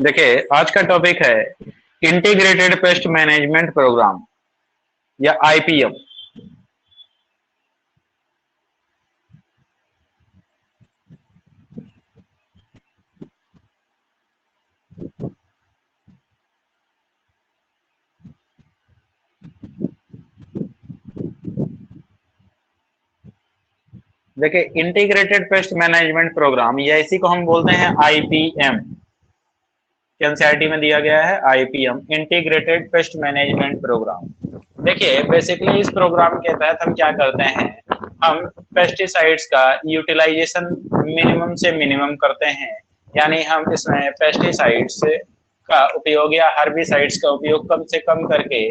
देखिए, आज का टॉपिक है इंटीग्रेटेड पेस्ट मैनेजमेंट प्रोग्राम या आईपीएम। देखिए, इंटीग्रेटेड पेस्ट मैनेजमेंट प्रोग्राम या इसी को हम बोलते हैं आईपीएम। एनसीईआरटी में दिया गया है IPM, integrated pest management program. देखिए, बेसिकली इस प्रोग्राम के तहत हम क्या करते हैं, हम पेस्टिसाइड्स का यूटिलाइजेशन मिनिमम से मिनिमम करते हैं। यानी हम इसमें पेस्टिसाइड्स का उपयोग या हर्बिसाइड्स का उपयोग कम से कम करके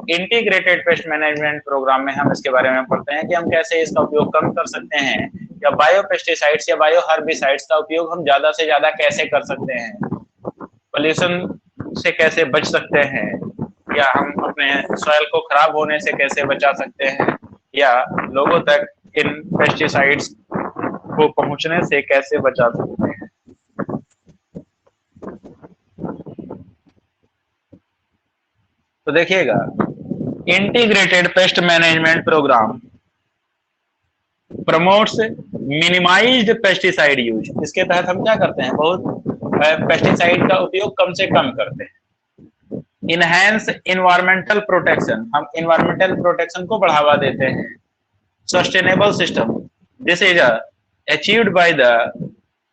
इंटीग्रेटेड पेस्ट मैनेजमेंट प्रोग्राम में हम इसके बारे में पढ़ते हैं कि हम कैसे इसका उपयोग कम कर सकते हैं, या बायो पेस्टिसाइड्स या बायो हर्बिसाइड्स का उपयोग हम ज्यादा से ज्यादा कैसे कर सकते हैं, पोल्यूशन से कैसे बच सकते हैं, या हम अपने सॉइल को खराब होने से कैसे बचा सकते हैं, या लोगों तक इन पेस्टिसाइड्स को पहुंचने से कैसे बचा सकते हैं। तो देखिएगा, integrated pest management program promotes minimized pesticide use. इसके तहत हम क्या करते हैं, बहुत पेस्टिसाइड का उपयोग कम से कम करते हैं। इनहैंस इन्वायरमेंटल प्रोटेक्शन, हम इन्वायरमेंटल प्रोटेक्शन को बढ़ावा देते हैं। Sustainable system, this is achieved by the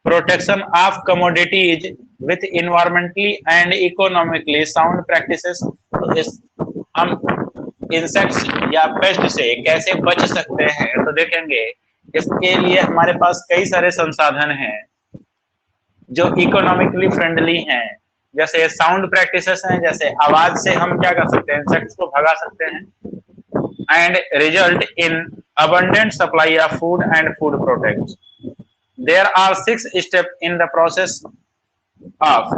protection of commodities with environmentally and economically sound practices. हम इंसेक्ट्स या पेस्ट से कैसे बच सकते हैं, तो देखेंगे इसके लिए हमारे पास कई सारे संसाधन हैं जो इकोनॉमिकली फ्रेंडली हैं। जैसे साउंड प्रैक्टिसेस हैं, जैसे आवाज से हम क्या कर सकते हैं, इंसेक्ट्स को भगा सकते हैं, and result in abundant supply of food and food products. There are 6 steps in the process of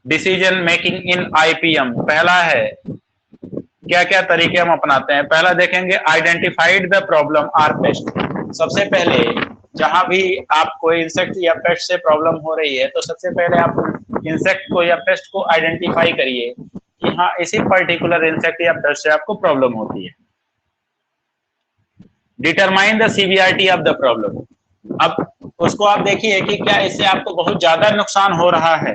decision making in IPM. पहला है क्या क्या तरीके हम अपनाते हैं। पहला देखेंगे, identified the problem or pest. सबसे पहले जहां भी आप कोई इंसेक्ट या पेस्ट से प्रॉब्लम हो रही है, तो सबसे पहले आप इंसेक्ट को या पेस्ट को आइडेंटिफाई करिए कि हाँ, इसी पर्टिकुलर इंसेक्ट या पेस्ट से आपको प्रॉब्लम होती है। Determine the severity of the problem. अब उसको आप देखिए कि क्या इससे आपको बहुत ज्यादा नुकसान हो रहा है।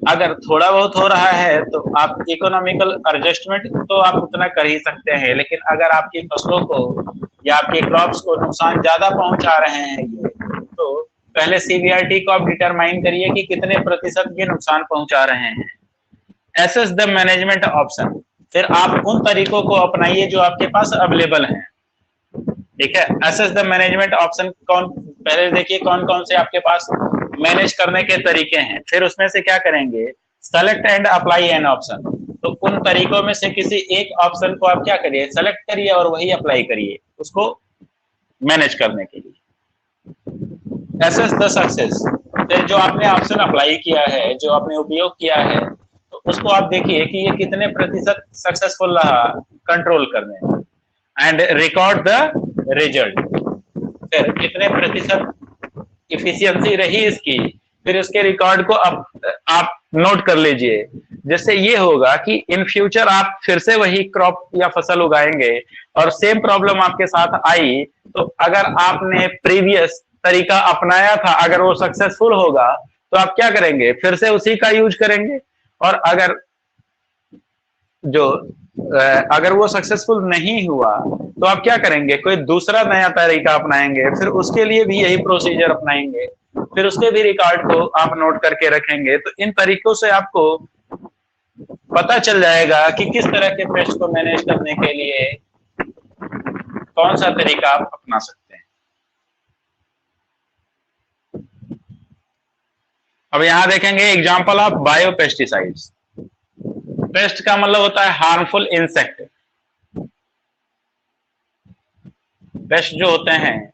अगर थोड़ा बहुत हो रहा है तो आप इकोनॉमिकल एडजस्टमेंट तो आप उतना कर ही सकते हैं, लेकिन अगर आपकी फसलों को या आपके क्रॉप्स को नुकसान ज्यादा पहुंचा रहे हैं ये, तो पहले सीवियरिटी को आप डिटरमाइन करिए कि कितने प्रतिशत ये नुकसान पहुंचा रहे हैं। एसेस द मैनेजमेंट ऑप्शन, फिर आप उन तरीकों को अपनाइए जो आपके पास अवेलेबल हैं। ठीक है, एसेस द मैनेजमेंट ऑप्शन, कौन पहले देखिए कौन कौन से आपके पास मैनेज करने के तरीके हैं, फिर उसमें से क्या करेंगे, select and apply an option. तो उन तरीकों में से किसी एक ऑप्शन को आप क्या करिए, सेलेक्ट करिए और वही अप्लाई करिए उसको मैनेज करने के लिए। एसेस द सक्सेस, फिर जो आपने ऑप्शन अप्लाई किया है, जो आपने उपयोग किया है, तो उसको आप देखिए कि ये कितने प्रतिशत सक्सेसफुल रहा कंट्रोल करने में, एंड रिकॉर्ड द रिजल्ट, फिर कितने प्रतिशत इफिशियंसी रही इसकी, फिर उसके रिकॉर्ड को आप नोट कर लीजिए। जिससे ये होगा कि इन फ्यूचर आप फिर से वही क्रॉप या फसल उगाएंगे और सेम प्रॉब्लम आपके साथ आई, तो अगर आपने प्रीवियस तरीका अपनाया था, अगर वो सक्सेसफुल होगा तो आप क्या करेंगे, फिर से उसी का यूज करेंगे। और अगर वो सक्सेसफुल नहीं हुआ तो आप क्या करेंगे, कोई दूसरा नया तरीका अपनाएंगे, फिर उसके लिए भी यही प्रोसीजर अपनाएंगे, फिर उसके भी रिकॉर्ड को आप नोट करके रखेंगे। तो इन तरीकों से आपको पता चल जाएगा कि किस तरह के पेस्ट को मैनेज करने के लिए कौन सा तरीका आप अपना सकते हैं। अब यहां देखेंगे example of bio pesticides. Paste का मतलब होता है हार्मफुल इंसेक्ट। पेस्ट जो होते हैं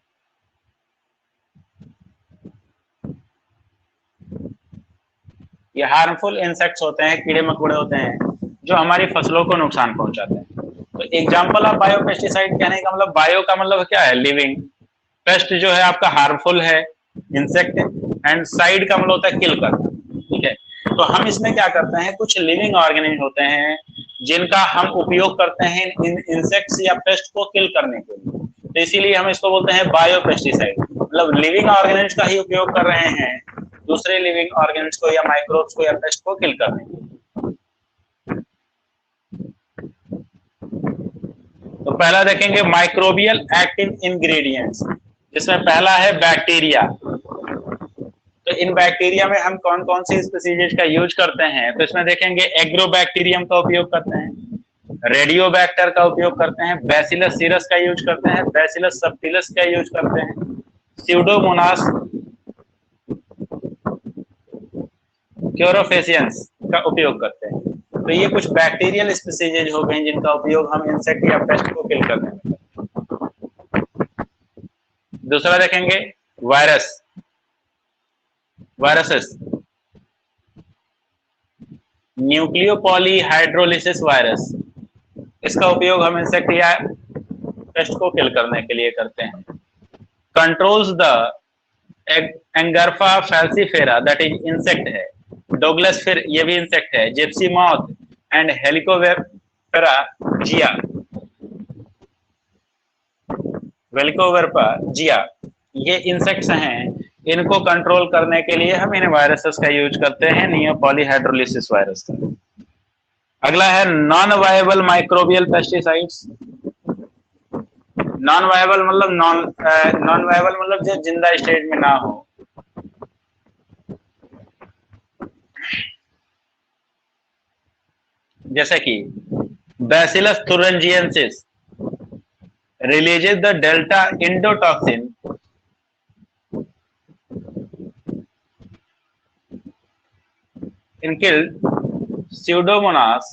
ये हार्मफुल इंसेक्ट्स होते हैं, कीड़े मकोड़े होते हैं जो हमारी फसलों को नुकसान पहुंचाते हैं। तो एग्जांपल ऑफ बायो पेस्टिसाइड कहने का मतलब, बायो का मतलब क्या है, लिविंग। पेस्ट जो है आपका हार्मफुल है, इंसेक्ट, एंड साइड का मतलब होता है किल करना। ठीक है, तो हम इसमें क्या करते हैं, कुछ लिविंग ऑर्गेनिज्म होते हैं जिनका हम उपयोग करते हैं इन इंसेक्ट्स या पेस्ट को किल करने के लिए, तो इसीलिए हम इसको बोलते हैं बायो पेस्टिसाइड। मतलब लिविंग ऑर्गेनिज्म का ही उपयोग कर रहे हैं दूसरे लिविंग ऑर्गेनिज्म को या माइक्रोब्स को या पेस्ट को किल करने के लिए। तो पहला देखेंगे माइक्रोबियल एक्टिव इंग्रेडिएंट्स, जिसमें पहला है बैक्टीरिया। तो इन बैक्टीरिया में हम कौन कौन सी स्पीसीज का यूज करते हैं, तो इसमें देखेंगे एग्रोबैक्टीरियम का उपयोग करते हैं, रेडियोबैक्टर का उपयोग करते हैं, बैसिलस सीरस का यूज करते हैं, बैसिलस सबटिलस का यूज करते हैं, स्यूडोमोनास क्लोरोफेसियंस का उपयोग करते हैं। तो ये कुछ बैक्टीरियल स्पीसीज हो गई जिनका उपयोग हम इंसेक्ट या पेस्ट को किल करने में करते हैं। दूसरा देखेंगे वायरस, वायरसेस, न्यूक्लियोपॉलीहाइड्रोलिसिस वायरस, इसका उपयोग हम इंसेक्ट या पेस्ट को किल करने के लिए करते हैं। कंट्रोल्स द एंगरफा फैल्सीफेरा, दैट इज इंसेक्ट है, डोगलस फिर ये भी इंसेक्ट है, gypsy moth and Helicoverpa zea, Helicoverpa zea, ये इंसेक्ट्स हैं, इनको कंट्रोल करने के लिए हम इन वायरसेस का यूज करते हैं, नियोपॉलीहाइड्रोलिसिस वायरस का। अगला है non viable microbial pesticides. Non viable मतलब नॉन वायबल मतलब जो जिंदा स्टेज में ना हो, जैसे कि bacillus thuringiensis releases the delta endotoxin in killed Pseudomonas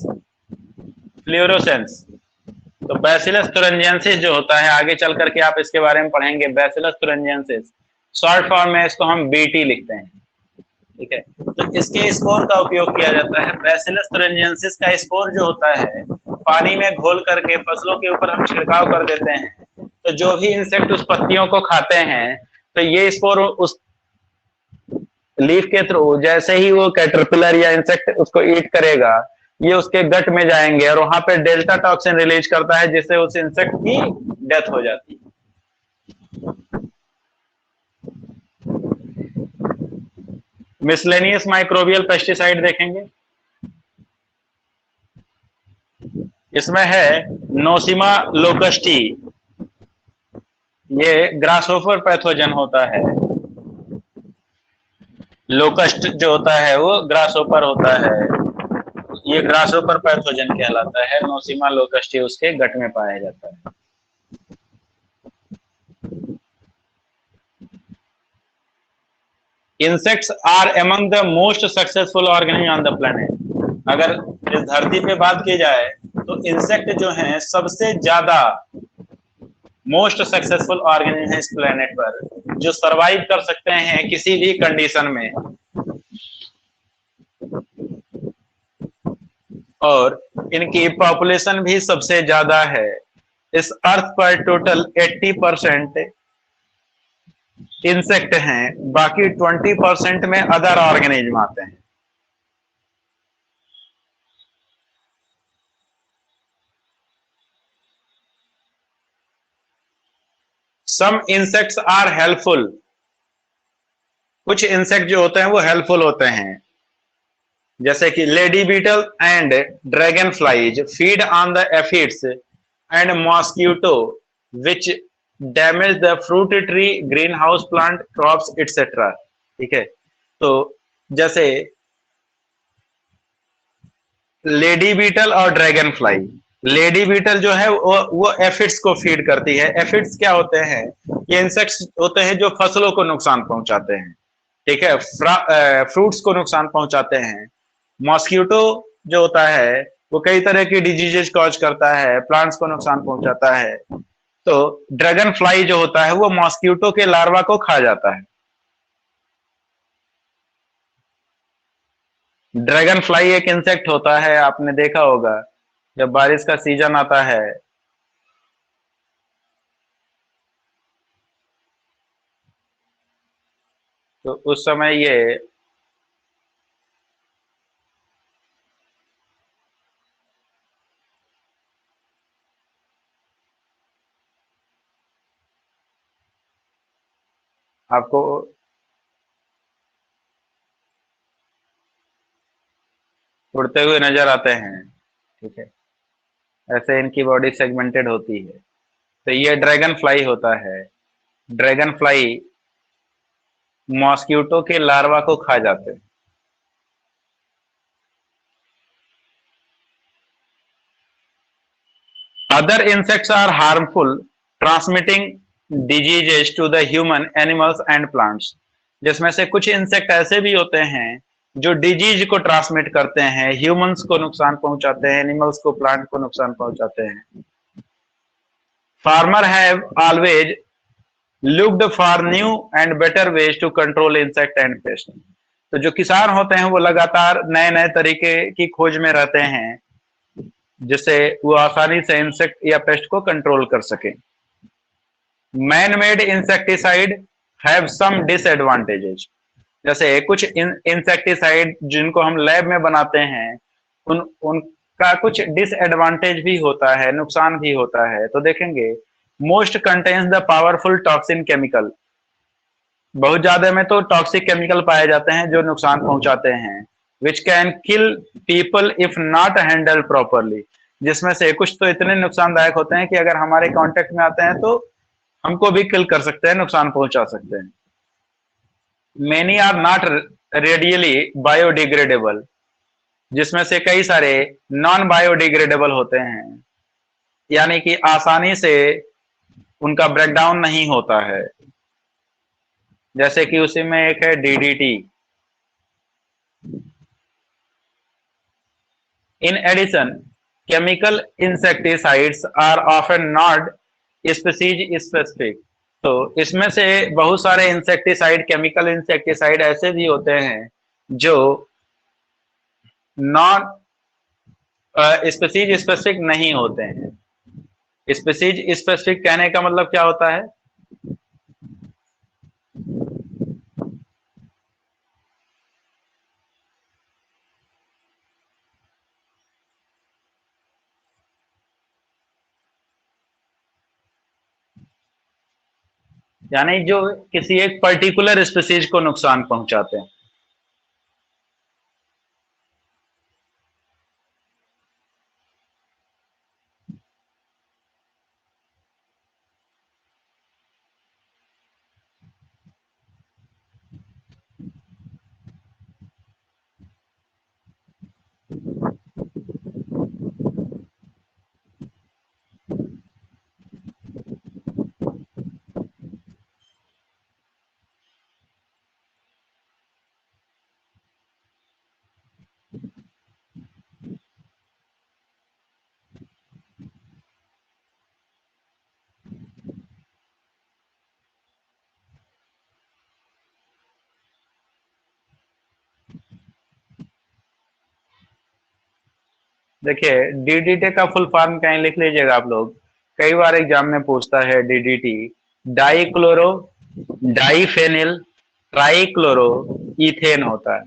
fluorescens। तो बैसिलस thuringiensis जो होता है, आगे चल करके आप इसके बारे में पढ़ेंगे, बैसिलस thuringiensis शॉर्ट फॉर्म में इसको हम बीटी लिखते हैं, ठीक है। तो इसके स्पोर का उपयोग किया जाता है। बैसिलस thuringiensis का स्पोर जो होता है पानी में घोल करके फसलों के ऊपर हम छिड़काव कर देते हैं, तो जो भी इंसेक्ट उस पत्तियों को खाते हैं, तो ये स्पोर उस लीफ के थ्रू जैसे ही वो कैटरपिलर या इंसेक्ट उसको ईट करेगा, ये उसके गट में जाएंगे और वहां पे डेल्टा टॉक्सिन रिलीज करता है, जिससे उस इंसेक्ट की डेथ हो जाती है। मिसलेनियस माइक्रोबियल पेस्टिसाइड देखेंगे, इसमें है नोसिमा लोकस्टी, ये ग्रासहोफर पैथोजन होता है। लोकस्ट जो होता है वो ग्रासहोपर होता है, ये ग्रासहोपर पैथोजन कहलाता है। नोसिमा लोकस्टी उसके गट में पाया जाता है। Insects are among the most successful organism on the planet. अगर इस धरती पे बात की जाए तो इंसेक्ट जो हैं सबसे ज्यादा मोस्ट सक्सेसफुल ऑर्गेनिज्म है इस प्लेनेट पर, जो सरवाइव कर सकते हैं किसी भी कंडीशन में, और इनकी पॉपुलेशन भी सबसे ज्यादा है। इस अर्थ पर टोटल 80% इंसेक्ट हैं, बाकी 20% में अदर ऑर्गेनिज्म आते हैं। सम इंसेक्ट्स आर हेल्पफुल, कुछ इंसेक्ट जो होते हैं वो हेल्पफुल होते हैं, जैसे कि lady beetle and dragon flies feed on the aphids and mosquito which damage the fruit tree, green house plant, crops etcetera, ठीक है। तो जैसे लेडी बीटल और ड्रैगन फ्लाई, लेडी बीटल जो है वो एफिड्स को फीड करती है। एफिड्स क्या होते हैं, ये इंसेक्ट्स होते हैं जो फसलों को नुकसान पहुंचाते हैं, ठीक है, फ्रूट्स को नुकसान पहुंचाते हैं। मॉस्किटो जो होता है वो कई तरह की डिजीजेस कॉज करता है, प्लांट्स को नुकसान पहुंचाता है। तो ड्रैगन फ्लाई जो होता है वो मॉस्किटो के लार्वा को खा जाता है। ड्रैगन फ्लाई एक इंसेक्ट होता है, आपने देखा होगा जब बारिश का सीजन आता है तो उस समय ये आपको उड़ते हुए नजर आते हैं, ठीक है, ऐसे इनकी बॉडी सेगमेंटेड होती है। तो ये ड्रैगन फ्लाई होता है। ड्रैगन फ्लाई मॉस्किटो के लार्वा को खा जाते हैं। Other insects are harmful, transmitting diseases to the human, animals and plants. जिसमें से कुछ इंसेक्ट ऐसे भी होते हैं जो डिजीज को ट्रांसमिट करते हैं, ह्यूमंस को नुकसान पहुंचाते हैं, एनिमल्स को, प्लांट को नुकसान पहुंचाते हैं। Farmer have always looked for new and better ways to control insect and pest. तो जो किसान होते हैं वो लगातार नए नए तरीके की खोज में रहते हैं जिससे वो आसानी से इंसेक्ट या पेस्ट को कंट्रोल कर सके। Man made insecticide have some disadvantages. जैसे कुछ इंसेक्टिसाइड जिनको हम लैब में बनाते हैं उनका कुछ डिसएडवांटेज भी होता है, नुकसान भी होता है। तो देखेंगे, most contains the powerful toxin chemical. बहुत ज्यादा में तो टॉक्सिक केमिकल पाए जाते हैं जो नुकसान पहुंचाते हैं। Which can kill people if not handle properly. जिसमें से कुछ तो इतने नुकसानदायक होते हैं कि अगर हमारे कांटेक्ट में आते हैं तो हमको भी किल कर सकते हैं, नुकसान पहुंचा सकते हैं। Many are not readily biodegradable. जिसमें से कई सारे नॉन बायोडिग्रेडेबल होते हैं, यानी कि आसानी से उनका ब्रेकडाउन नहीं होता है। जैसे कि उसी में एक है DDT. In addition, chemical insecticides are often not species specific. तो इसमें से बहुत सारे इंसेक्टिसाइड, केमिकल इंसेक्टिसाइड ऐसे भी होते हैं जो नॉन स्पीसीज स्पेसिफिक नहीं होते हैं। स्पीसीज स्पेसिफिक कहने का मतलब क्या होता है? यानी जो किसी एक पर्टिकुलर स्पीसीज को नुकसान पहुंचाते हैं। देखिए, डीडीटी का फुल फॉर्म कहीं लिख लीजिएगा आप लोग, कई बार एग्जाम में पूछता है। DDT dichloro diphenyl trichloro ethane होता है।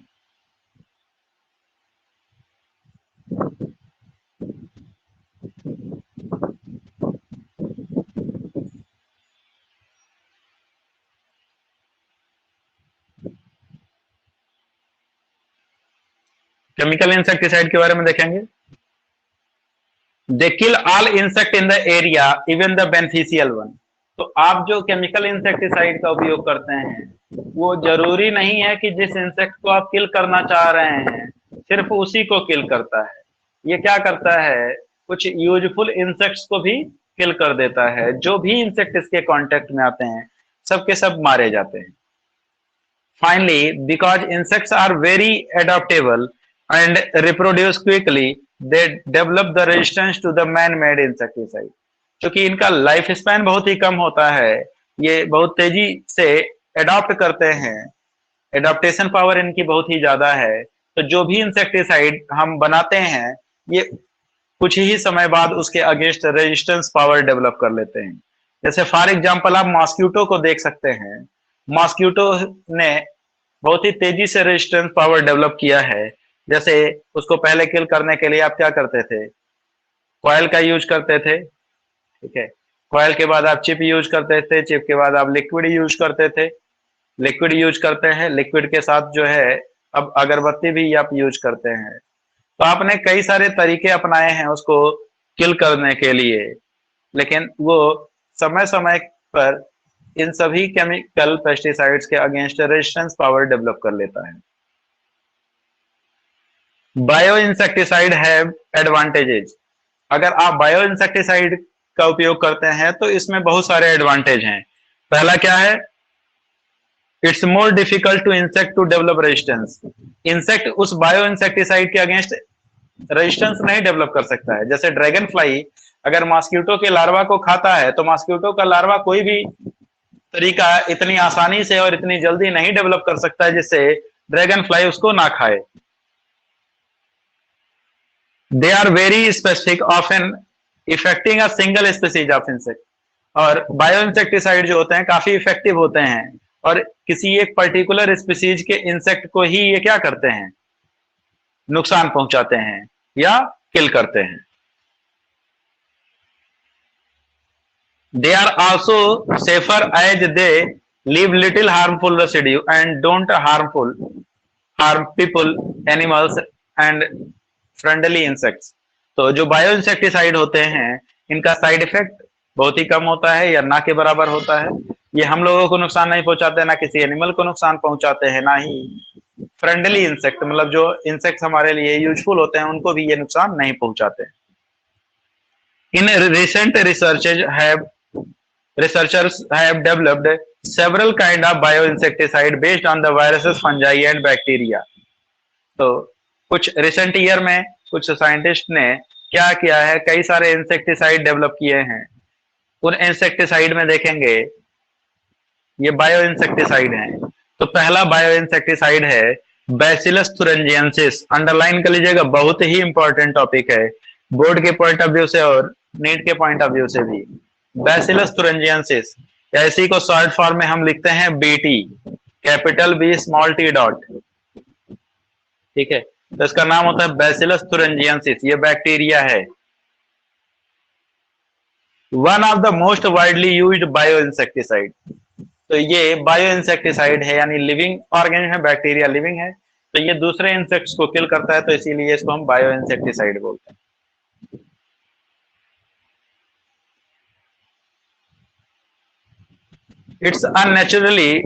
केमिकल इंसेक्टिसाइड के बारे में देखेंगे। They kill all insect in the area even the beneficial one. तो आप जो केमिकल इंसेक्टिसाइड का उपयोग करते हैं वो जरूरी नहीं है कि जिस इंसेक्ट को आप किल करना चाह रहे हैं सिर्फ उसी को किल करता है। ये क्या करता है, कुछ यूजफुल इंसेक्ट्स को भी किल कर देता है। जो भी इंसेक्ट इसके कांटेक्ट में आते हैं सबके सब मारे जाते हैं। Finally, because insects are very adaptable and reproduce quickly, they develop the resistance to the man-made insecticide. क्योंकि इनका लाइफ स्पैन बहुत ही कम होता है, ये बहुत तेजी से अडॉप्ट करते हैं, एडाप्टेशन पावर इनकी बहुत ही ज्यादा है। तो जो भी इंसेक्टिसाइड हम बनाते हैं ये कुछ ही समय बाद उसके अगेंस्ट रेजिस्टेंस पावर डेवलप कर लेते हैं। जैसे फॉर एग्जांपल आप मॉस्किटो को देख सकते हैं। मॉस्किटो ने बहुत ही तेजी से रेजिस्टेंस पावर डेवलप किया है। जैसे उसको पहले किल करने के लिए आप क्या करते थे, कॉयल का यूज करते थे, ठीक है। कॉयल के बाद आप चिप यूज करते थे, चिप के बाद आप लिक्विड यूज करते थे, लिक्विड यूज करते हैं, लिक्विड के साथ जो है अब अगरबत्ती भी आप यूज करते हैं। तो आपने कई सारे तरीके अपनाए हैं उसको किल करने के लिए, लेकिन वो समय समय पर इन सभी केमिकल पेस्टिसाइड्स के अगेंस्ट रेजिस्टेंस पावर डेवलप कर लेता है। Bio insecticide have advantages. अगर आप बायो इंसेक्टिसाइड का उपयोग करते हैं तो इसमें बहुत सारे एडवांटेज हैं। पहला क्या है, it's more difficult to insect to develop resistance. Insect उस बायो इंसेक्टिसाइड के अगेंस्ट रेजिस्टेंस नहीं डेवलप कर सकता है। जैसे ड्रैगन फ्लाई अगर मॉस्किटो के लार्वा को खाता है तो मॉस्किटो का लार्वा कोई भी तरीका इतनी आसानी से और इतनी जल्दी नहीं डेवलप कर सकता है जिससे ड्रैगन फ्लाई उसको ना खाए। They are very specific often affecting a single species of insect. और बायो इंसेक्टिसाइड जो होते हैं काफी इफेक्टिव होते हैं और किसी एक पर्टिकुलर स्पीसीज के इंसेक्ट को ही ये क्या करते हैं, नुकसान पहुंचाते हैं या किल करते हैं। They are also safer as they leave little harmful residue and don't harm people, animals and friendly insects। तो जो बायो इंसेक्टिसाइड होते हैं इनका साइड इफेक्ट बहुत ही कम होता है या ना के बराबर होता है। ये हम लोगों को नुकसान नहीं पहुंचाते, ना किसी एनिमल को नुकसान पहुंचाते हैं, ना ही फ्रेंडली इंसेक्ट मतलब जो इंसेक्ट हमारे लिए यूजफुल होते हैं उनको भी ये नुकसान नहीं पहुंचाते। In recent researchers have developed several kind of bioinsecticide based on the viruses, fungi and bacteria। तो कुछ रिसेंट ईयर में कुछ साइंटिस्ट ने क्या किया है, कई सारे इंसेक्टिसाइड डेवलप किए हैं। उन इंसेक्टिसाइड में देखेंगे ये बायो इंसेक्टिसाइड हैं। तो पहला बायो इंसेक्टिसाइड है बैसिलस थुरिंजिएंसिस। अंडरलाइन कर लीजिएगा, बहुत ही इंपॉर्टेंट टॉपिक है बोर्ड के पॉइंट ऑफ व्यू से और नीट के पॉइंट ऑफ व्यू से भी। बैसिलस थुरिंजिएंसिस या इसी को शॉर्ट फॉर्म में हम लिखते हैं BT, capital B small T dot, ठीक है। तो इसका नाम होता है बैसिलस थुरिंजिएंसिस। ये बैक्टीरिया है। One of the most widely used bio insecticide. तो ये बायो इंसेक्टिसाइड है यानी लिविंग ऑर्गेनिज्म है, बैक्टीरिया लिविंग है, तो ये दूसरे इंसेक्ट्स को किल करता है, तो इसीलिए इसको हम बायो इंसेक्टिसाइड बोलते हैं। It's unnaturally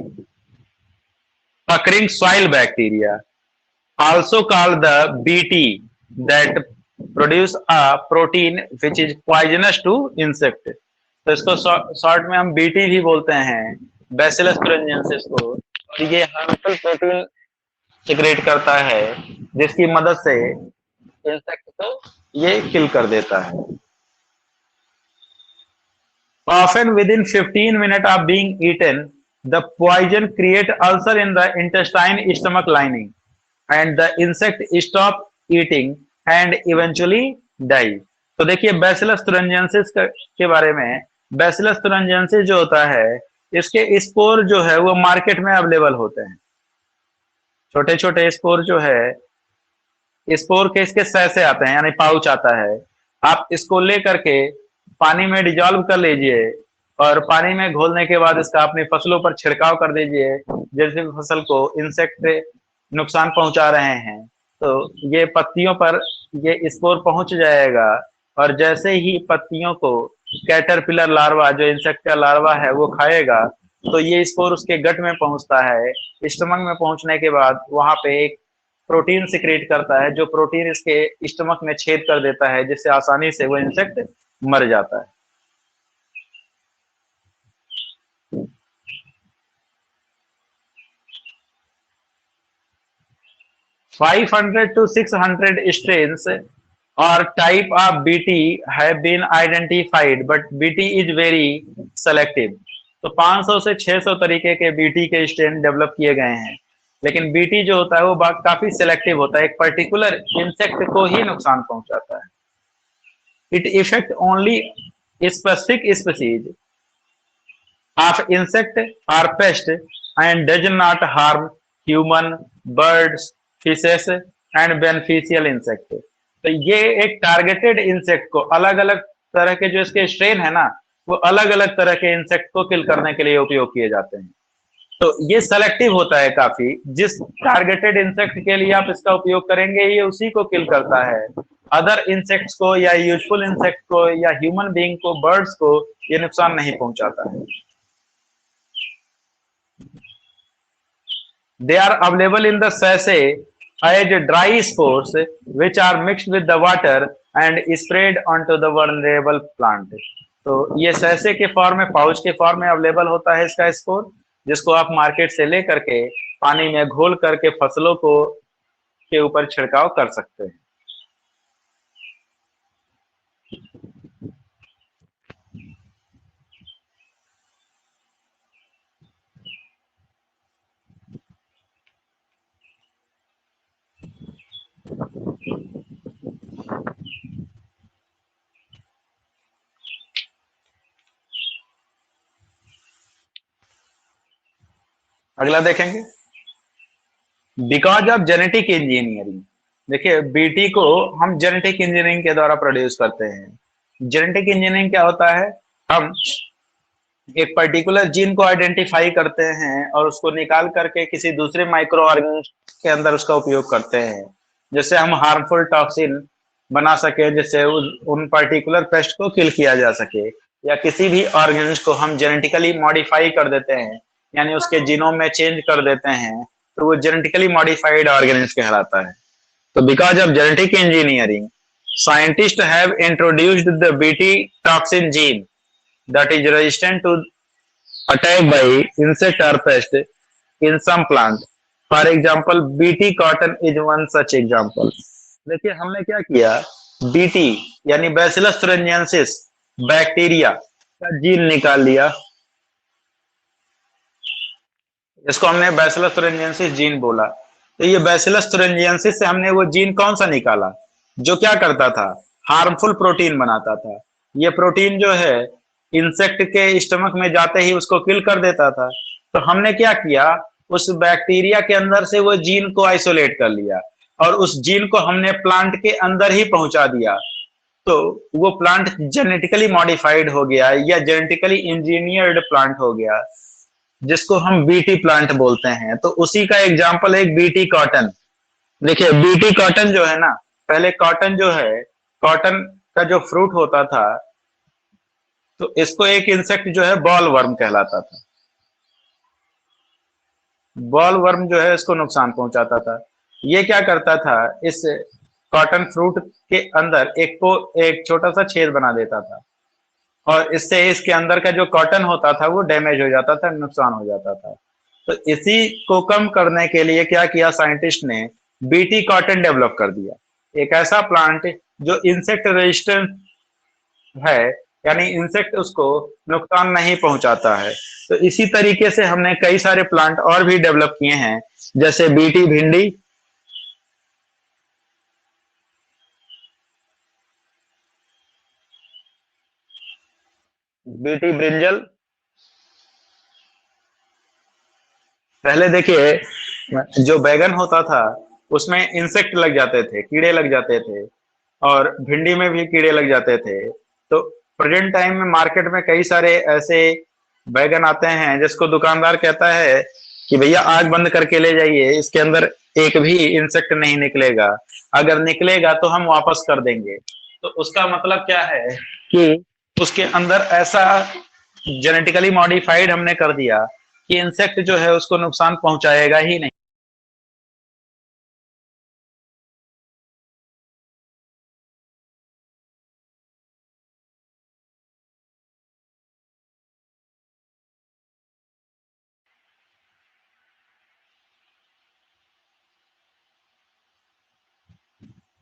occurring soil bacteria, also called the Bt, that produce a protein which is poisonous to insect। तो इसको शॉर्ट में हम बीटी भी बोलते हैं, बैसिलस थुरिंजिएंसिस को। और ये हार्मफुल प्रोटीन सिक्रेट करता है जिसकी मदद से इंसेक्ट को ये किल कर देता है। Often within 15 minutes of being eaten, the poison create ulcer in the intestine stomach lining, and the insect stop eating and eventually die। तो देखिए बैसिलस थुरिंजिएंसिस के बारे में, बैसिलस थुरिंजिएंसिस जो होता है इसके स्पोर जो है वो मार्केट में अवेलेबल होते हैं। छोटे छोटे स्पोर जो है, स्पोर के इसके सह से आते हैं यानी पाउच आता है। आप इसको लेकर के पानी में डिजॉल्व कर लीजिए और पानी में घोलने के बाद इसका अपनी फसलों पर छिड़काव कर दीजिए। जैसे फसल को इंसेक्ट नुकसान पहुंचा रहे हैं तो ये पत्तियों पर ये स्पोर पहुंच जाएगा, और जैसे ही पत्तियों को कैटरपिलर लार्वा जो इंसेक्ट का लार्वा है वो खाएगा तो ये स्पोर उसके गट में पहुंचता है। स्टमक में पहुंचने के बाद वहां पे एक प्रोटीन सिक्रेट करता है, जो प्रोटीन इसके स्टमक में छेद कर देता है जिससे आसानी से वो इंसेक्ट मर जाता है। 500 to 600 strains or type of BT have been identified, but BT is very selective। तो 500 से 600 तरीके के बीटी के स्ट्रेन डेवलप किए गए हैं, लेकिन बीटी जो होता है वो काफी सिलेक्टिव होता है, एक पर्टिकुलर इंसेक्ट को ही नुकसान पहुंचाता है। It affect only specific species of insect और pest and does not harm human, birds, fishes and beneficial insect. तो ये एक टारगेटेड इंसेक्ट को, अलग अलग तरह के जो इसके स्ट्रेन है ना, वो अलग अलग तरह के इंसेक्ट को किल करने के लिए उपयोग किए जाते हैं। तो ये सेलेक्टिव होता है काफी, जिस टारगेटेड इंसेक्ट के लिए आप इसका उपयोग करेंगे ये उसी को किल करता है। अदर इंसेक्ट्स को या यूजफुल इंसेक्ट को या ह्यूमन बीइंग को, बर्ड्स को ये नुकसान नहीं पहुंचाता है। They are available in the sachet as dry spores which are mixed with the water and sprayed onto the vulnerable plant. तो ये सैसे के फॉर्म में, पाउच के फॉर्म में अवेलेबल होता है इसका स्पोर, जिसको आप मार्केट से ले करके पानी में घोल करके फसलों को के ऊपर छिड़काव कर सकते हैं। अगला देखेंगे, बिकॉज ऑफ जेनेटिक इंजीनियरिंग। देखिए बीटी को हम जेनेटिक इंजीनियरिंग के द्वारा प्रोड्यूस करते हैं। जेनेटिक इंजीनियरिंग क्या होता है, हम एक पर्टिकुलर जीन को आइडेंटिफाई करते हैं और उसको निकाल करके किसी दूसरे माइक्रो ऑर्गेनिज्म के अंदर उसका उपयोग करते हैं, जिससे हम हार्मफुल टॉक्सिन बना सके, जिससे उन पर्टिकुलर पेस्ट को किल किया जा सके। या किसी भी ऑर्गेनिज्म को हम जेनेटिकली मॉडिफाई कर देते हैं, यानी उसके जीनोम में चेंज कर देते हैं, तो वो जेनेटिकली मॉडिफाइड ऑर्गेनिज्म कहलाता है। तो because of genetic engineering scientist have introduced the BT toxin gene that is resistant to attack by insect or pest in some plant. For example, BT cotton is one such example. देखिए हमने क्या किया, BT यानी bacillus thuringiensis bacteria का gene निकाल लिया, इसको हमने बैसिलस thuringiensis जीन बोला। तो ये बैसिलस thuringiensis से हमने वो जीन कौन सा निकाला, जो क्या करता था, हार्मफुल प्रोटीन बनाता था। ये प्रोटीन जो है इंसेक्ट के स्टमक में जाते ही उसको किल कर देता था। तो हमने क्या किया, उस बैक्टीरिया के अंदर से वो जीन को आइसोलेट कर लिया और उस जीन को हमने प्लांट के अंदर ही पहुंचा दिया। तो वो प्लांट जेनेटिकली मॉडिफाइड हो गया या जेनेटिकली इंजीनियर्ड प्लांट हो गया, जिसको हम बीटी प्लांट बोलते हैं। तो उसी का एग्जाम्पल है बीटी कॉटन। देखिए बीटी कॉटन जो है ना, पहले कॉटन जो है, कॉटन का जो फ्रूट होता था, तो इसको एक इंसेक्ट जो है बॉल वर्म कहलाता था। बॉल वर्म जो है इसको नुकसान पहुंचाता था। ये क्या करता था, इस कॉटन फ्रूट के अंदर एक छोटा सा छेद बना देता था और इससे इसके अंदर का जो कॉटन होता था वो डैमेज हो जाता था, नुकसान हो जाता था। तो इसी को कम करने के लिए क्या किया साइंटिस्ट ने, बीटी कॉटन डेवलप कर दिया, एक ऐसा प्लांट जो इंसेक्ट रेजिस्टेंट है, यानी इंसेक्ट उसको नुकसान नहीं पहुंचाता है। तो इसी तरीके से हमने कई सारे प्लांट और भी डेवलप किए हैं, जैसे बीटी भिंडी, बीटी ब्रिंजल। पहले देखिए जो बैगन होता था उसमें इंसेक्ट लग जाते थे, कीड़े लग जाते थे, और भिंडी में भी कीड़े लग जाते थे। तो प्रेजेंट टाइम में मार्केट में कई सारे ऐसे बैगन आते हैं जिसको दुकानदार कहता है कि भैया आग बंद करके ले जाइए, इसके अंदर एक भी इंसेक्ट नहीं निकलेगा, अगर निकलेगा तो हम वापस कर देंगे। तो उसका मतलब क्या है कि उसके अंदर ऐसा जेनेटिकली मॉडिफाइड हमने कर दिया कि इंसेक्ट जो है उसको नुकसान पहुंचाएगा ही नहीं।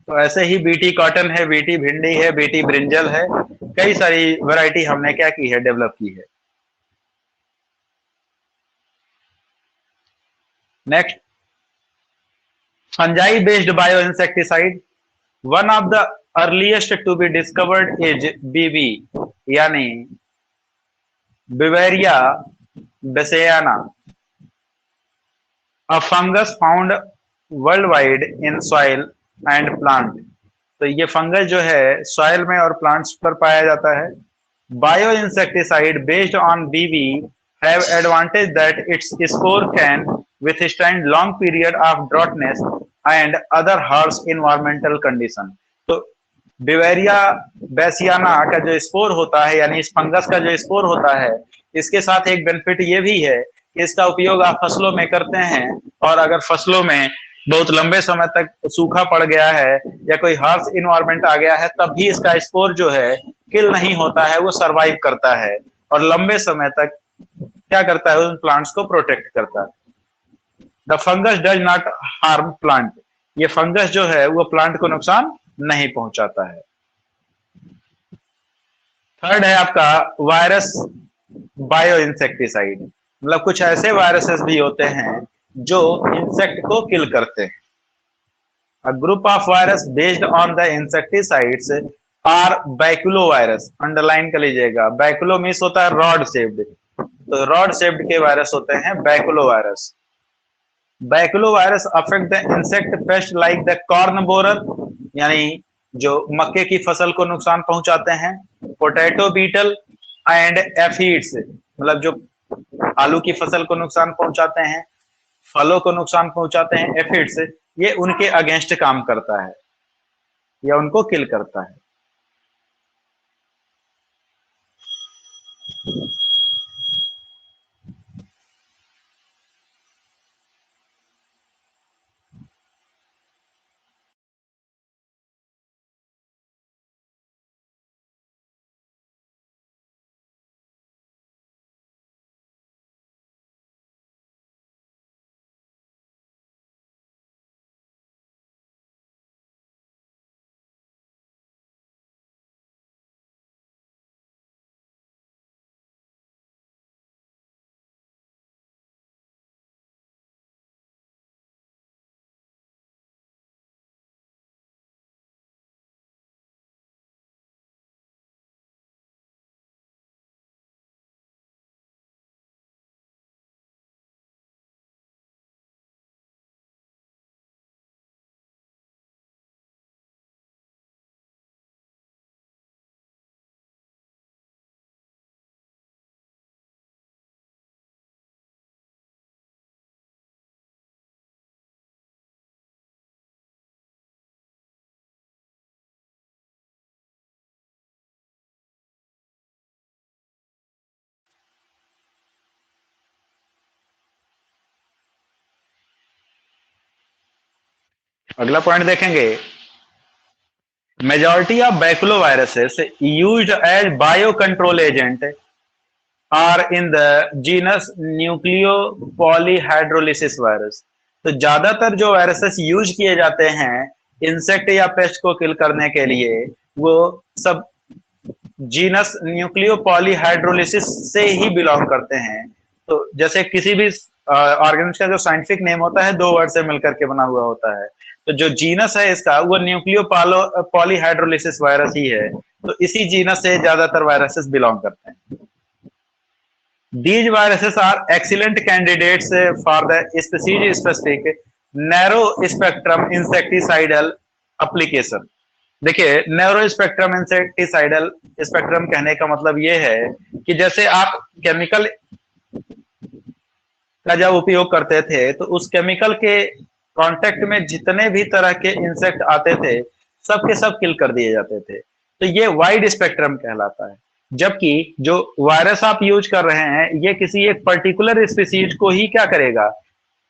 तो ऐसे ही बीटी कॉटन है, बीटी भिंडी है, बीटी ब्रिंजल है, कई सारी वैरायटी हमने क्या की है, डेवलप की है। Next, fungi based bio insecticide. One of the earliest to be discovered is BB, यानी Beauveria bassiana, a fungus found world wide in soil and plant. तो ये फंगस जो है सॉइल में और प्लांट्स पर पाया जाता है। Bio insecticide based on BB have advantage that its spore can withstand long period of droughtness and other harsh environmental condition। तो बिवेरिया बेसियाना का जो स्पोर होता है, यानी इस फंगस का जो स्पोर होता है, इसके साथ एक बेनिफिट ये भी है कि इसका उपयोग आप फसलों में करते हैं, और अगर फसलों में बहुत लंबे समय तक सूखा पड़ गया है या कोई हार्श इन्वायरमेंट आ गया है, तब भी इसका स्पोर जो है किल नहीं होता है, वो सरवाइव करता है और लंबे समय तक क्या करता है, उन प्लांट्स को प्रोटेक्ट करता है। The fungus does not harm plant, ये फंगस जो है वो प्लांट को नुकसान नहीं पहुंचाता है। थर्ड है आपका वायरस बायो इंसेक्टिसाइड, मतलब कुछ ऐसे वायरसेस भी होते हैं जो इंसेक्ट को किल करते हैं। A group of virus based on the insecticides are baculovirus, underline कर लीजिएगा, बैकुलो मीन्स होता है रॉड शेप्ड, तो रॉड शेप्ड के वायरस होते हैं baculovirus. Baculovirus affect the insect pest like the corn borer, यानी जो मक्के की फसल को नुकसान पहुंचाते हैं, पोटैटो बीटल एंड एफिड्स, मतलब जो आलू की फसल को नुकसान पहुंचाते हैं, फलों को नुकसान पहुंचाते हैं, एफिड्स, ये उनके अगेंस्ट काम करता है या उनको किल करता है। अगला पॉइंट देखेंगे, majority of baculoviruses used as bio control agent are in the genus nucleopolyhedrosis virus. तो ज्यादातर जो वायरसेस यूज किए जाते हैं इंसेक्ट या पेस्ट को किल करने के लिए, वो सब जीनस न्यूक्लियो पॉलीहाइड्रोलिसिस से ही बिलोंग करते हैं। तो जैसे किसी भी ऑर्गेनिज्म का जो साइंटिफिक नेम होता है, दो वर्ड से मिलकर के बना हुआ होता है, तो जो जीनस है इसका वो न्यूक्लियो पॉलीहाइड्रोलिसिस वायरस ही है, तो इसी जीनस से ज्यादातर वायरसेस बिलोंग करते हैं। These viruses are excellent candidates for the species specific narrow spectrum insecticidal application। देखिए, नैरो स्पेक्ट्रम इंसेक्टिसाइडल स्पेक्ट्रम कहने का मतलब ये है कि जैसे आप केमिकल का जब उपयोग करते थे तो उस केमिकल के कांटेक्ट में जितने भी तरह के इंसेक्ट आते थे सब के सब किल कर दिए जाते थे, तो ये वाइड स्पेक्ट्रम कहलाता है। जबकि जो वायरस आप यूज कर रहे हैं ये किसी एक पर्टिकुलर स्पीसीज को ही क्या करेगा,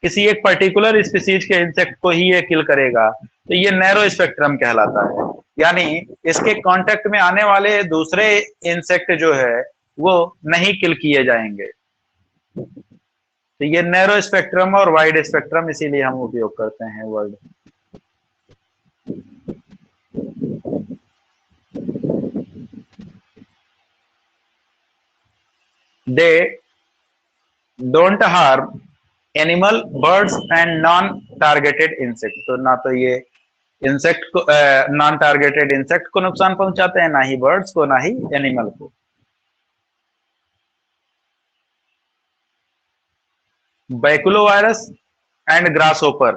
किसी एक पर्टिकुलर स्पीसीज के इंसेक्ट को ही ये किल करेगा, तो ये नैरो स्पेक्ट्रम कहलाता है। यानी इसके कांटेक्ट में आने वाले दूसरे इंसेक्ट जो है वो नहीं किल किए जाएंगे। तो ये नैरो स्पेक्ट्रम और वाइड स्पेक्ट्रम इसीलिए हम उपयोग करते हैं word. They don't harm animal, birds and non targeted insect. तो ना तो ये इंसेक्ट को, नॉन टारगेटेड इंसेक्ट को नुकसान पहुंचाते हैं, ना ही बर्ड्स को, ना ही एनिमल को। Baculovirus and grasshopper,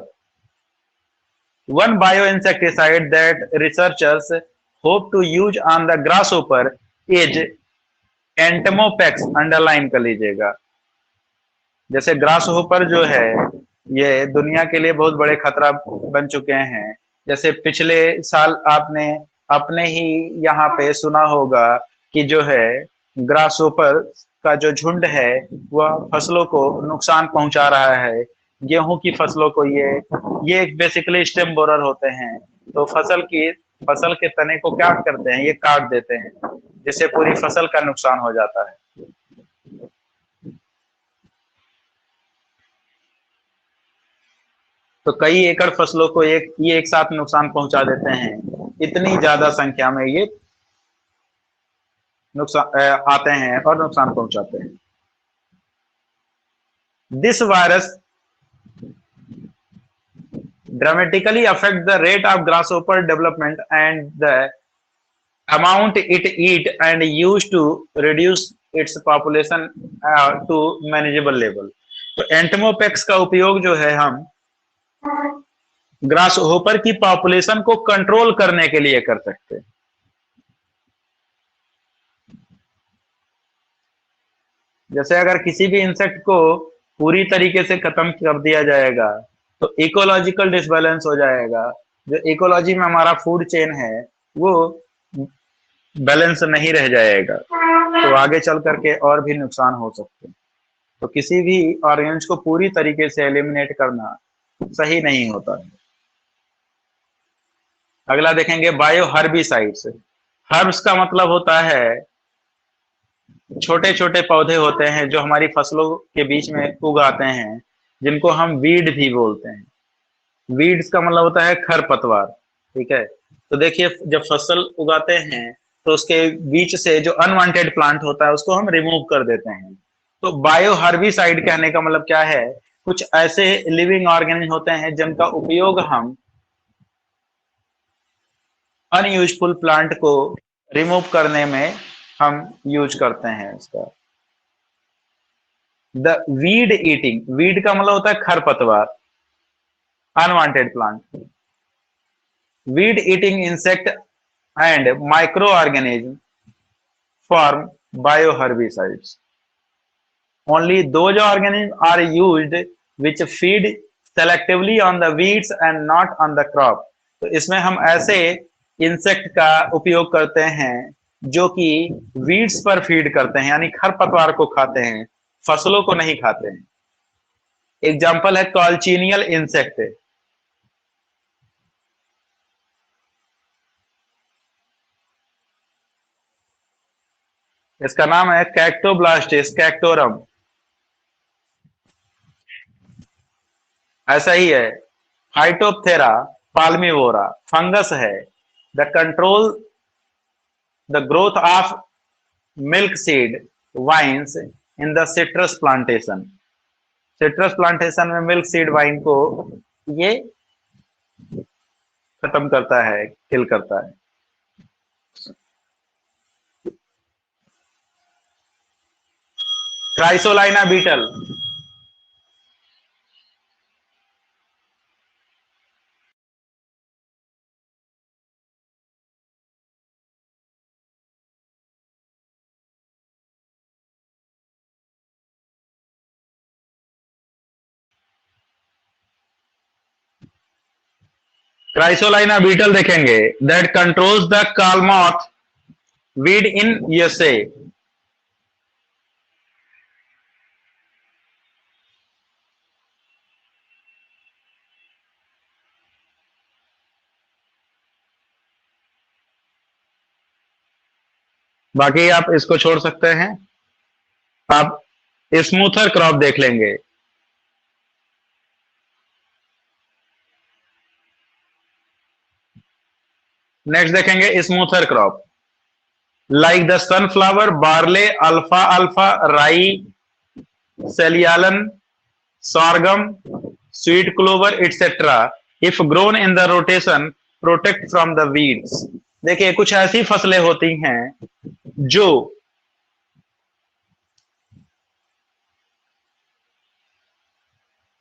one bioinsecticide that researchers hope to use on the grasshopper is Entomopax, underline कर लीजिएगा। जैसे ग्रास होपर जो है ये दुनिया के लिए बहुत बड़े खतरा बन चुके हैं। जैसे पिछले साल आपने अपने ही यहाँ पे सुना होगा कि जो है ग्रास होपर का जो झुंड है वह फसलों को नुकसान पहुंचा रहा है। गेहूं की फसलों को ये बेसिकली स्टेम बोरर होते हैं, तो फसल के तने को क्या करते हैं, ये काट देते हैं, जिससे पूरी फसल का नुकसान हो जाता है। तो कई एकड़ फसलों को ये एक साथ नुकसान पहुंचा देते हैं। इतनी ज्यादा संख्या में ये नुकसान आते हैं और नुकसान पहुंचाते हैं। This virus dramatically affect the rate of grasshopper development and the amount it eat and used to reduce its population to manageable level। तो एंटमोपेक्स का उपयोग जो है हम ग्रास होपर की पॉपुलेशन को कंट्रोल करने के लिए कर सकते हैं। जैसे अगर किसी भी इंसेक्ट को पूरी तरीके से खत्म कर दिया जाएगा तो इकोलॉजिकल डिसबैलेंस हो जाएगा। जो इकोलॉजी में हमारा फूड चेन है वो बैलेंस नहीं रह जाएगा, तो आगे चल करके और भी नुकसान हो सकते हैं। तो किसी भी ऑर्गेनिज को पूरी तरीके से एलिमिनेट करना सही नहीं होता है। अगला देखेंगे बायो हर्बिसाइड्स। हर्ब्स का मतलब होता है छोटे छोटे पौधे होते हैं जो हमारी फसलों के बीच में उगाते हैं, जिनको हम वीड भी बोलते हैं। वीड्स का मतलब होता है खरपतवार, ठीक है। तो देखिए जब फसल उगाते हैं तो उसके बीच से जो अनवांटेड प्लांट होता है उसको हम रिमूव कर देते हैं। तो बायो हर्बिसाइड कहने का मतलब क्या है, कुछ ऐसे लिविंग ऑर्गेनिज्म होते हैं जिनका उपयोग हम अनयूजफुल प्लांट को रिमूव करने में हम यूज करते हैं इसका। द वीड ईटिंग, वीड का मतलब होता है खरपतवार, unwanted plant. Weed eating insect and micro organism form bio herbicides. Only those organism are used which feed selectively on the weeds and not on the crop. तो इसमें हम ऐसे insect का उपयोग करते हैं जो कि वीड्स पर फीड करते हैं, यानी खरपतवार को खाते हैं, फसलों को नहीं खाते हैं। एग्जाम्पल है कॉल्चिनियल इंसेक्ट। इसका नाम है कैक्टोब्लास्टिस कैक्टोरम। ऐसा ही है फाइटोप्थेरा पाल्मिवोरा, फंगस है। The control the growth of milk seed vines in the citrus plantation. Citrus plantation में मिल्क सीड वाइन को ये खत्म करता है, किल करता है। Chrysolina beetle. क्राइसोलाइना बीटल देखेंगे that controls the Klamath weed in USA. बाकी आप इसको छोड़ सकते हैं, आप स्मूथर क्रॉप देख लेंगे। नेक्स्ट देखेंगे smoother crop like the sunflower, barley, alpha alpha, राई, सेलियालन, sorghum, sweet clover, etc. If grown in the rotation, protect from the weeds। देखिए कुछ ऐसी फसलें होती हैं जो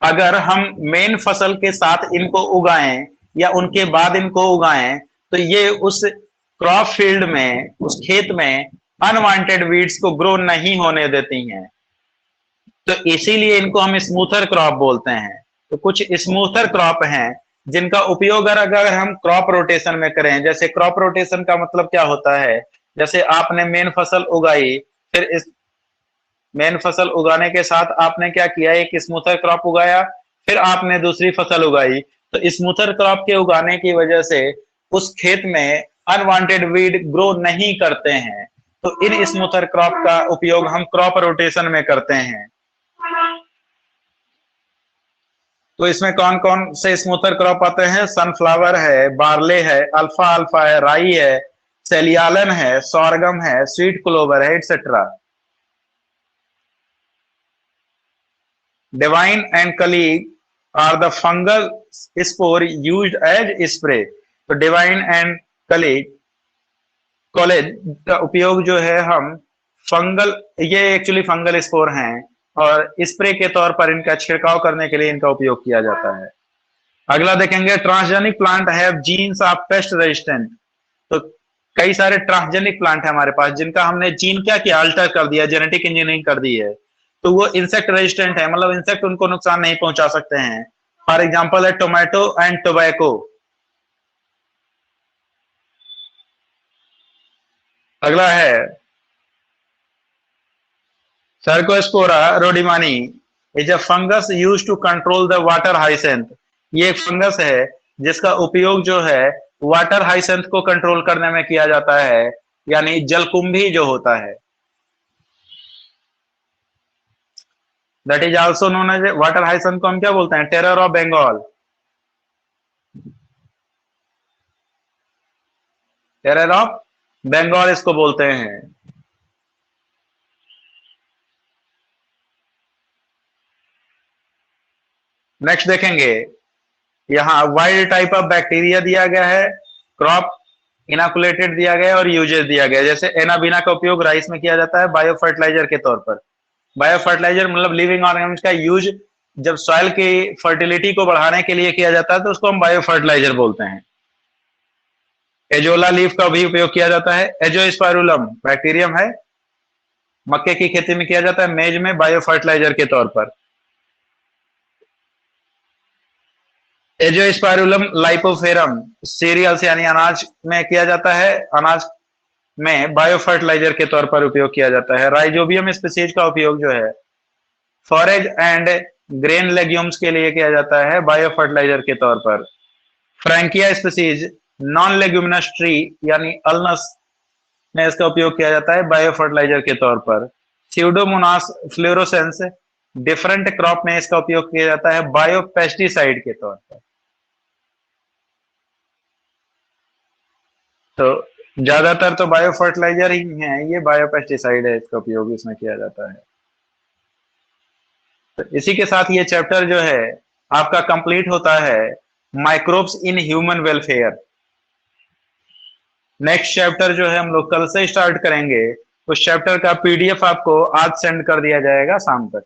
अगर हम मेन फसल के साथ इनको उगाएं या उनके बाद इनको उगाएं तो ये उस क्रॉप फील्ड में, उस खेत में अनवांटेड वीड्स को ग्रो नहीं होने देती हैं। तो इसीलिए इनको हम स्मूथर क्रॉप बोलते हैं। तो कुछ स्मूथर क्रॉप हैं जिनका उपयोग अगर हम क्रॉप रोटेशन में करें, जैसे क्रॉप रोटेशन का मतलब क्या होता है, जैसे आपने मेन फसल उगाई, फिर इस मेन फसल उगाने के साथ आपने क्या किया, एक स्मूथर क्रॉप उगाया, फिर आपने दूसरी फसल उगाई। तो स्मूथर क्रॉप के उगाने की वजह से उस खेत में अनवांटेड वीड ग्रो नहीं करते हैं। तो इन स्मूथर क्रॉप का उपयोग हम क्रॉप रोटेशन में करते हैं। तो इसमें कौन कौन से स्मूथर क्रॉप आते हैं? सनफ्लावर है, बार्ले है, अल्फा अल्फा है, राई है, सेलियालन है, सोरगम है, स्वीट क्लोवर है, etcetera. Devine and Collego are the fungal spore used as spray. तो डिवाइन एंड कलीग कॉलेज का उपयोग जो है हम फंगल, ये एक्चुअली फंगल स्पोर हैं और स्प्रे के तौर पर इनका छिड़काव करने के लिए इनका उपयोग किया जाता है। अगला देखेंगे, transgenic plant have jeans of pest resistant. तो कई सारे ट्रांसजेनिक प्लांट है हमारे पास जिनका हमने जीन क्या किया, अल्टर कर दिया, जेनेटिक इंजीनियरिंग कर दी है। तो वो इंसेक्ट रेजिस्टेंट है, मतलब इंसेक्ट उनको नुकसान नहीं पहुंचा सकते हैं। फॉर एग्जाम्पल है टोमेटो एंड टोबैको। अगला है Cercospora rodmanii, is a fungus use to control the water hyacinth. ये एक फंगस है जिसका उपयोग जो है वाटर हाइसेंथ को कंट्रोल करने में किया जाता है, यानी जलकुंभी जो होता है। That is also known as, water hyacinth को हम क्या बोलते हैं? Terror of Bengal. Terror of Bengal इसको बोलते हैं। नेक्स्ट देखेंगे, यहाँ वाइल्ड टाइप ऑफ बैक्टीरिया दिया गया है, क्रॉप इनाकुलेटेड दिया गया है और यूजेस दिया गया है। जैसे एनाबीना का उपयोग राइस में किया जाता है बायो फर्टिलाइजर के तौर पर। बायो फर्टिलाइजर मतलब लिविंग ऑर्गेनिज्म का यूज जब सॉइल की फर्टिलिटी को बढ़ाने के लिए किया जाता है तो उसको हम बायो फर्टिलाइजर बोलते हैं। एजोला लीफ का भी उपयोग किया जाता है। एजोस्पाइरुलम बैक्टीरियम है, मक्के की खेती में किया जाता है, मेज में बायो फर्टिलाइजर के तौर पर। एजोस्पाइरुलम लाइपोफेरम सीरियल्स यानी अनाज में किया जाता है, अनाज में बायो फर्टिलाइजर के तौर पर उपयोग किया जाता है। राइजोबियम स्पीसीज का उपयोग जो है फॉरेज एंड ग्रेन लेग्यूम्स के लिए किया जाता है बायो फर्टिलाइजर के तौर पर। Frankia species non leguminous tree यानी अल्नस में इसका उपयोग किया जाता है बायो फर्टिलाइजर के तौर पर। स्यूडोमोनास फ्लोरोसेंस डिफरेंट क्रॉप में इसका उपयोग किया जाता है बायो पेस्टिसाइड के तौर पर। तो ज्यादातर तो बायो फर्टिलाइजर ही है, ये बायो पेस्टिसाइड है, इसका उपयोग इसमें किया जाता है। तो इसी के साथ ये चैप्टर जो है आपका कंप्लीट होता है, microbes in human welfare. Next chapter जो है हम लोग कल से स्टार्ट करेंगे, उस चैप्टर का पीडीएफ आपको आज सेंड कर दिया जाएगा शाम तक।